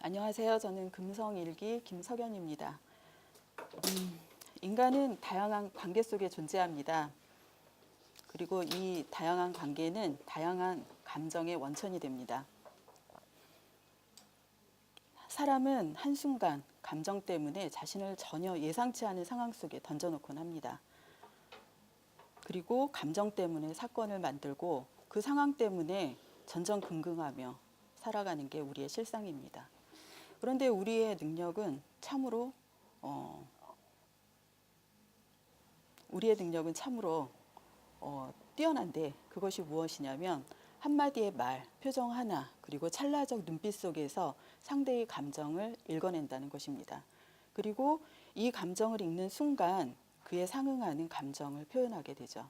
안녕하세요. 저는 금성일기 김석연입니다. 인간은 다양한 관계 속에 존재합니다. 그리고 이 다양한 관계는 다양한 감정의 원천이 됩니다. 사람은 한순간 감정 때문에 자신을 전혀 예상치 않은 상황 속에 던져놓곤 합니다. 그리고 감정 때문에 사건을 만들고 그 상황 때문에 전전긍긍하며 살아가는 게 우리의 실상입니다. 그런데 우리의 능력은 참으로 뛰어난데 그것이 무엇이냐면 한마디의 말, 표정 하나, 그리고 찰나적 눈빛 속에서 상대의 감정을 읽어낸다는 것입니다. 그리고 이 감정을 읽는 순간 그에 상응하는 감정을 표현하게 되죠.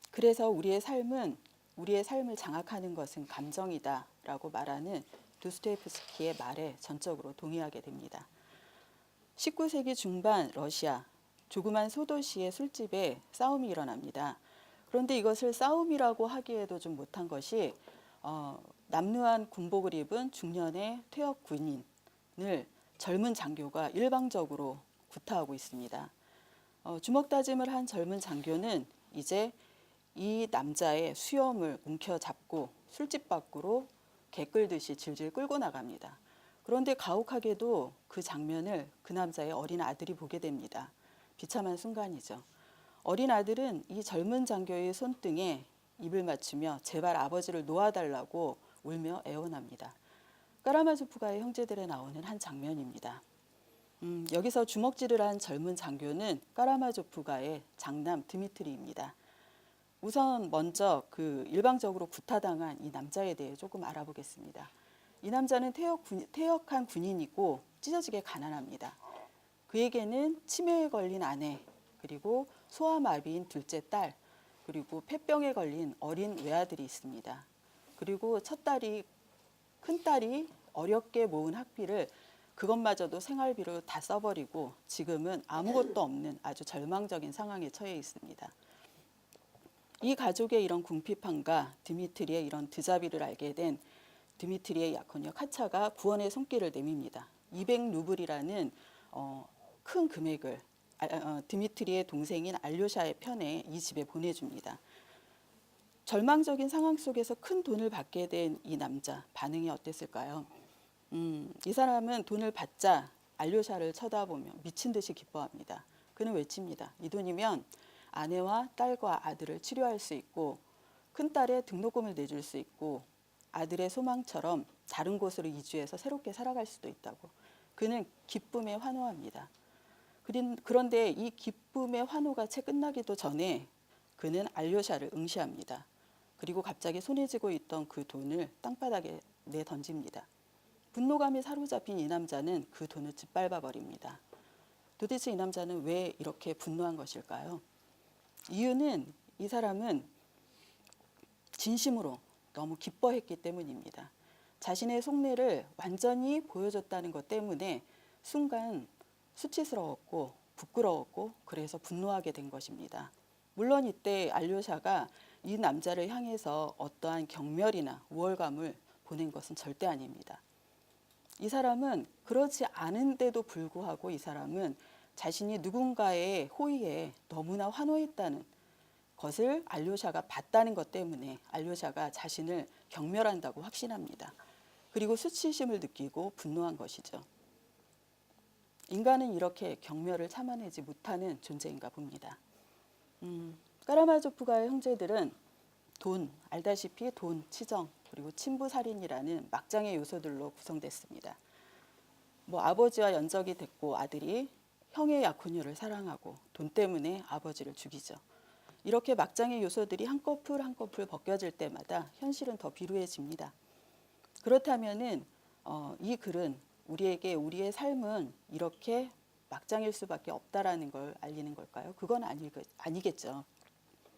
그래서 우리의 삶을 장악하는 것은 감정이다라고 말하는 도스토옙스키의 말에 전적으로 동의하게 됩니다. 19세기 중반 러시아 조그만 소도시의 술집에 싸움이 일어납니다. 그런데 이것을 싸움이라고 하기에도 좀 못한 것이 남루한 군복을 입은 중년의 퇴역 군인을 젊은 장교가 일방적으로 구타하고 있습니다. 주먹 다짐을 한 젊은 장교는 이제 이 남자의 수염을 움켜잡고 술집 밖으로 개 끌듯이 질질 끌고 나갑니다. 그런데 가혹하게도 그 장면을 그 남자의 어린 아들이 보게 됩니다. 비참한 순간이죠. 어린 아들은 이 젊은 장교의 손등에 입을 맞추며 제발 아버지를 놓아달라고 울며 애원합니다. 까라마조프가의 형제들에 나오는 한 장면입니다. 여기서 주먹질을 한 젊은 장교는 까라마조프가의 장남 드미트리입니다. 우선 먼저 그 일방적으로 구타당한 이 남자에 대해 조금 알아보겠습니다. 이 남자는 퇴역한 군인이고 찢어지게 가난합니다. 그에게는 치매에 걸린 아내, 그리고 소아마비인 둘째 딸, 그리고 폐병에 걸린 어린 외아들이 있습니다. 그리고 큰딸이 어렵게 모은 학비를 그것마저도 생활비로 다 써버리고 지금은 아무것도 없는 아주 절망적인 상황에 처해 있습니다. 이 가족의 이런 궁핍함과 드미트리의 이런 드자비를 알게 된 드미트리의 약혼녀 카차가 구원의 손길을 내밉니다. 200루블이라는 큰 금액을 드미트리의 동생인 알료샤의 편에 이 집에 보내줍니다. 절망적인 상황 속에서 큰 돈을 받게 된 이 남자 반응이 어땠을까요? 이 사람은 돈을 받자 알료샤를 쳐다보며 미친 듯이 기뻐합니다. 그는 외칩니다. 이 돈이면 아내와 딸과 아들을 치료할 수 있고 큰딸의 등록금을 내줄 수 있고 아들의 소망처럼 다른 곳으로 이주해서 새롭게 살아갈 수도 있다고. 그는 기쁨에 환호합니다. 그런데 이 기쁨의 환호가 채 끝나기도 전에 그는 알료샤를 응시합니다. 그리고 갑자기 손에 쥐고 있던 그 돈을 땅바닥에 내던집니다. 분노감에 사로잡힌 이 남자는 그 돈을 짓밟아 버립니다. 도대체 이 남자는 왜 이렇게 분노한 것일까요? 이유는 이 사람은 진심으로 너무 기뻐했기 때문입니다. 자신의 속내를 완전히 보여줬다는 것 때문에 순간 수치스러웠고 부끄러웠고 그래서 분노하게 된 것입니다. 물론 이때 알료샤가 이 남자를 향해서 어떠한 경멸이나 우월감을 보낸 것은 절대 아닙니다. 이 사람은 그렇지 않은데도 불구하고 이 사람은 자신이 누군가의 호의에 너무나 환호했다는 것을 알료샤가 봤다는 것 때문에 알료샤가 자신을 경멸한다고 확신합니다. 그리고 수치심을 느끼고 분노한 것이죠. 인간은 이렇게 경멸을 참아내지 못하는 존재인가 봅니다. 까라마조프가의 형제들은 알다시피 돈, 치정, 그리고 친부살인이라는 막장의 요소들로 구성됐습니다. 아버지와 연적이 됐고 아들이 형의 약혼녀를 사랑하고 돈 때문에 아버지를 죽이죠. 이렇게 막장의 요소들이 한꺼풀 한꺼풀 벗겨질 때마다 현실은 더 비루해집니다. 그렇다면은 이 글은 우리에게 우리의 삶은 이렇게 막장일 수밖에 없다라는 걸 알리는 걸까요? 그건 아니겠죠.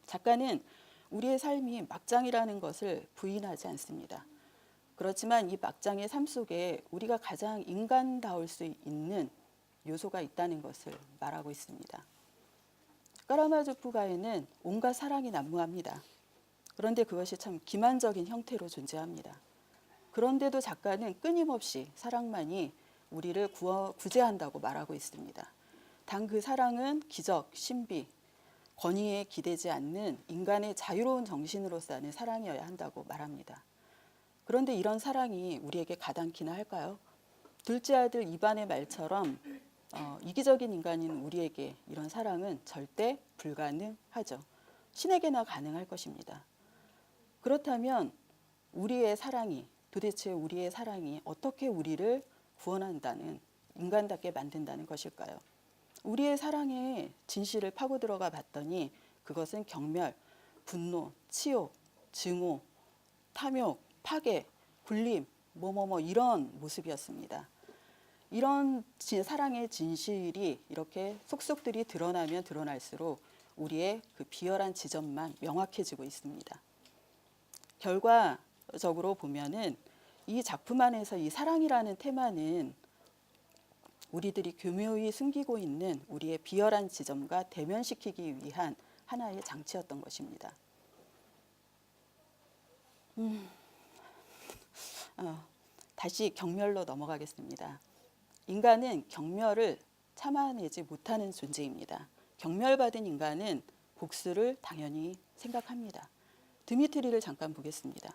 작가는 우리의 삶이 막장이라는 것을 부인하지 않습니다. 그렇지만 이 막장의 삶 속에 우리가 가장 인간다울 수 있는 요소가 있다는 것을 말하고 있습니다. 까라마조프가에는 온갖 사랑이 난무합니다. 그런데 그것이 참 기만적인 형태로 존재합니다. 그런데도 작가는 끊임없이 사랑만이 우리를 구제한다고 말하고 있습니다. 단 그 사랑은 기적, 신비, 권위에 기대지 않는 인간의 자유로운 정신으로서 하는 사랑이어야 한다고 말합니다. 그런데 이런 사랑이 우리에게 가당키나 할까요? 둘째 아들 이반의 말처럼 이기적인 인간인 우리에게 이런 사랑은 절대 불가능하죠. 신에게나 가능할 것입니다. 그렇다면 도대체 우리의 사랑이 어떻게 우리를 구원한다는, 인간답게 만든다는 것일까요? 우리의 사랑의 진실을 파고 들어가 봤더니 그것은 경멸, 분노, 치욕, 증오, 탐욕, 파괴, 굴림, 이런 모습이었습니다. 이런 사랑의 진실이 이렇게 속속들이 드러나면 드러날수록 우리의 그 비열한 지점만 명확해지고 있습니다. 결과적으로 보면은 이 작품 안에서 이 사랑이라는 테마는 우리들이 교묘히 숨기고 있는 우리의 비열한 지점과 대면시키기 위한 하나의 장치였던 것입니다. 다시 경멸로 넘어가겠습니다. 인간은 경멸을 참아내지 못하는 존재입니다. 경멸받은 인간은 복수를 당연히 생각합니다. 드미트리를 잠깐 보겠습니다.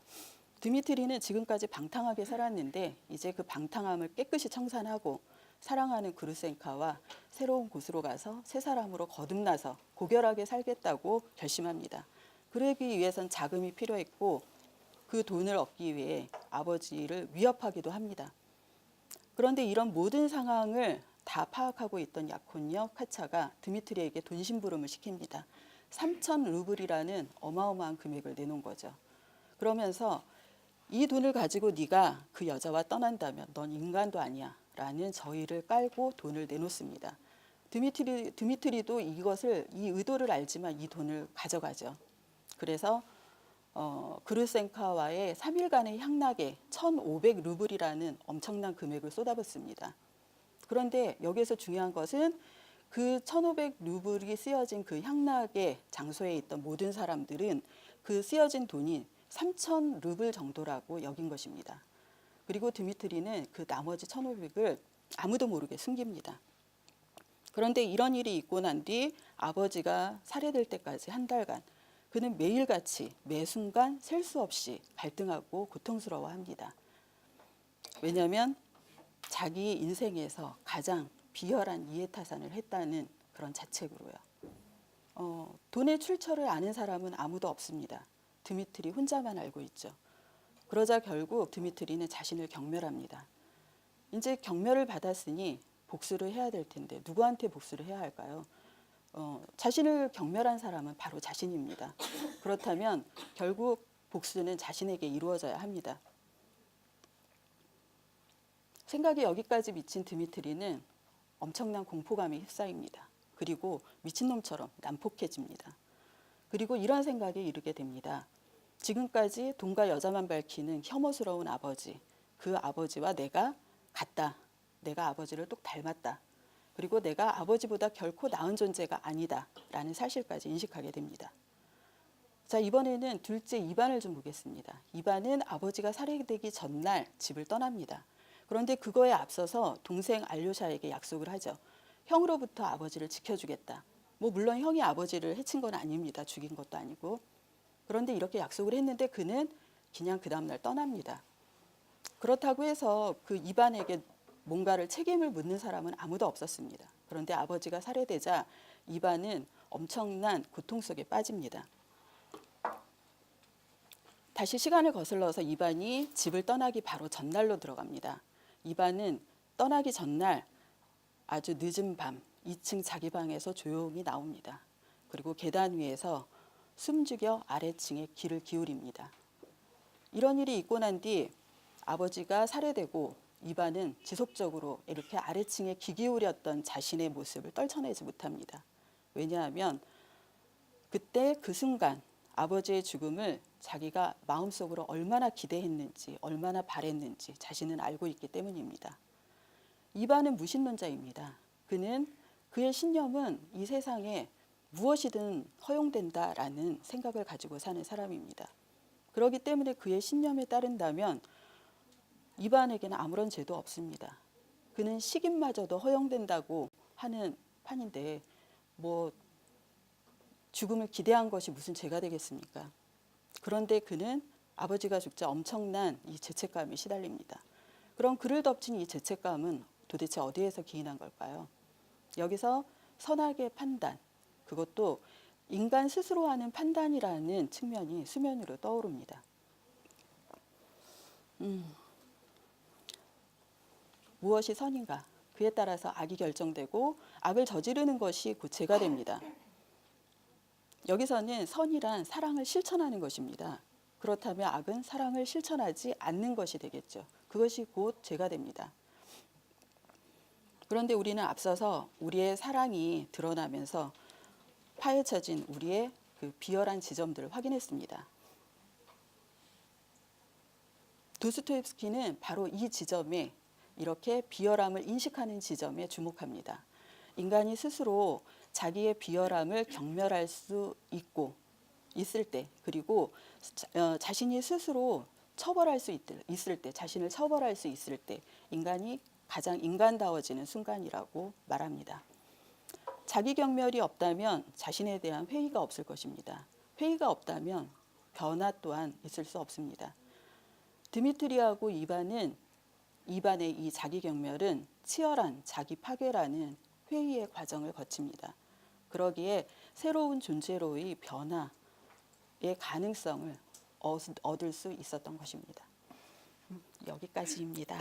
드미트리는 지금까지 방탕하게 살았는데 이제 그 방탕함을 깨끗이 청산하고 사랑하는 그루센카와 새로운 곳으로 가서 새 사람으로 거듭나서 고결하게 살겠다고 결심합니다. 그러기 위해선 자금이 필요했고 그 돈을 얻기 위해 아버지를 위협하기도 합니다. 그런데 이런 모든 상황을 다 파악하고 있던 야콘녀 카차가 드미트리에게 돈 심부름을 시킵니다. 3,000 루블이라는 어마어마한 금액을 내놓은 거죠. 그러면서 이 돈을 가지고 네가 그 여자와 떠난다면 넌 인간도 아니야 라는 저의를 깔고 돈을 내놓습니다. 드미트리도 이 의도를 알지만 이 돈을 가져가죠. 그래서 그루센카와의 3일간의 향락에 1,500 루블이라는 엄청난 금액을 쏟아붓습니다. 그런데 여기에서 중요한 것은 그 1,500 루블이 쓰여진 그 향락의 장소에 있던 모든 사람들은 그 쓰여진 돈이 3,000 루블 정도라고 여긴 것입니다. 그리고 드미트리는 그 나머지 1,500을 아무도 모르게 숨깁니다. 그런데 이런 일이 있고 난 뒤 아버지가 살해될 때까지 한 달간 그는 매일같이 매 순간 셀 수 없이 갈등하고 고통스러워합니다. 왜냐하면 자기 인생에서 가장 비열한 이해타산을 했다는 그런 자책으로요. 돈의 출처를 아는 사람은 아무도 없습니다. 드미트리 혼자만 알고 있죠. 그러자 결국 드미트리는 자신을 경멸합니다. 이제 경멸을 받았으니 복수를 해야 될 텐데 누구한테 복수를 해야 할까요? 자신을 경멸한 사람은 바로 자신입니다. 그렇다면 결국 복수는 자신에게 이루어져야 합니다. 생각이 여기까지 미친 드미트리는 엄청난 공포감에 휩싸입니다. 그리고 미친놈처럼 난폭해집니다. 그리고 이런 생각에 이르게 됩니다. 지금까지 돈과 여자만 밝히는 혐오스러운 아버지, 그 아버지와 내가 같다. 내가 아버지를 똑 닮았다. 그리고 내가 아버지보다 결코 나은 존재가 아니다. 라는 사실까지 인식하게 됩니다. 자, 이번에는 둘째 이반을 좀 보겠습니다. 이반은 아버지가 살해되기 전날 집을 떠납니다. 그런데 그거에 앞서서 동생 알료샤에게 약속을 하죠. 형으로부터 아버지를 지켜주겠다. 물론 형이 아버지를 해친 건 아닙니다. 죽인 것도 아니고. 그런데 이렇게 약속을 했는데 그는 그냥 그 다음날 떠납니다. 그렇다고 해서 그 이반에게 뭔가를 책임을 묻는 사람은 아무도 없었습니다. 그런데 아버지가 살해되자 이반은 엄청난 고통 속에 빠집니다. 다시 시간을 거슬러서 이반이 집을 떠나기 바로 전날로 들어갑니다. 이반은 떠나기 전날 아주 늦은 밤 2층 자기 방에서 조용히 나옵니다. 그리고 계단 위에서 숨죽여 아래층에 귀를 기울입니다. 이런 일이 있고 난 뒤 아버지가 살해되고 이반은 지속적으로 이렇게 아래층에 귀 기울였던 자신의 모습을 떨쳐내지 못합니다. 왜냐하면 그때 그 순간 아버지의 죽음을 자기가 마음속으로 얼마나 기대했는지, 얼마나 바랬는지 자신은 알고 있기 때문입니다. 이반은 무신론자입니다. 그는 그의 신념은 이 세상에 무엇이든 허용된다라는 생각을 가지고 사는 사람입니다. 그렇기 때문에 그의 신념에 따른다면 이반에게는 아무런 죄도 없습니다. 그는 식인마저도 허용된다고 하는 판인데 뭐 죽음을 기대한 것이 무슨 죄가 되겠습니까? 그런데 그는 아버지가 죽자 엄청난 이 죄책감에 시달립니다. 그럼 그를 덮친 이 죄책감은 도대체 어디에서 기인한 걸까요? 여기서 선악의 판단, 그것도 인간 스스로 하는 판단이라는 측면이 수면으로 떠오릅니다. 무엇이 선인가? 그에 따라서 악이 결정되고 악을 저지르는 것이 곧 죄가 됩니다. 여기서는 선이란 사랑을 실천하는 것입니다. 그렇다면 악은 사랑을 실천하지 않는 것이 되겠죠. 그것이 곧 죄가 됩니다. 그런데 우리는 앞서서 우리의 사랑이 드러나면서 파헤쳐진 우리의 그 비열한 지점들을 확인했습니다. 도스토옙스키는 바로 이 지점에 이렇게 비열함을 인식하는 지점에 주목합니다. 인간이 스스로 자기의 비열함을 경멸할 수 있을 때, 그리고 자신이 스스로 처벌할 수 있을 때, 자신을 처벌할 수 있을 때 인간이 가장 인간다워지는 순간이라고 말합니다. 자기 경멸이 없다면 자신에 대한 회의가 없을 것입니다. 회의가 없다면 변화 또한 있을 수 없습니다. 드미트리하고 이반의 이 자기 경멸은 치열한 자기 파괴라는 회의의 과정을 거칩니다. 그러기에 새로운 존재로의 변화의 가능성을 얻을 수 있었던 것입니다. 여기까지입니다.